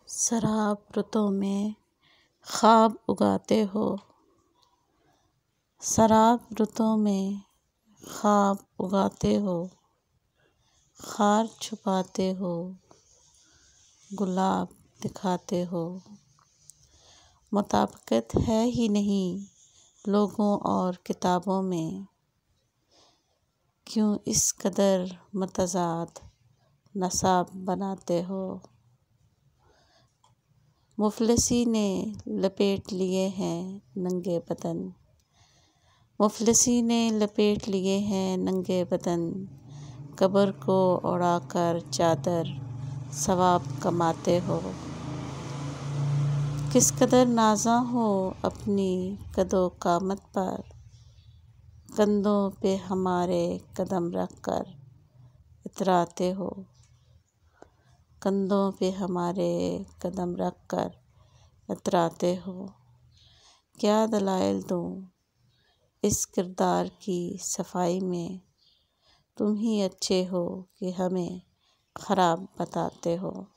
سراب رتوں میں خواب اگاتے ہو، سراب رتوں میں خواب اگاتے ہو، خار چھپاتے ہو، گلاب دکھاتے ہو۔ مطابقت ہے ہی نہیں لوگوں اور کتابوں میں، کیوں اس قدر متضاد نصاب بناتے ہو۔ مفلسی نے لپیٹ لیے ہیں ننگے بدن، مفلسی نے لپیٹ لیے ہیں ننگے بدن، قبر کو اڑا کر چادر ثواب کماتے ہو۔ کس قدر نازاں ہو اپنی قد و قامت پر، کندھوں پہ ہمارے قدم رکھ کر اتراتے ہو، کندھوں پہ ہمارے قدم رکھ کر اتراتے ہو۔ کیا دلائل دوں اس کردار کی صفائی میں، تم ہی اچھے ہو کہ ہمیں خراب بتاتے ہو۔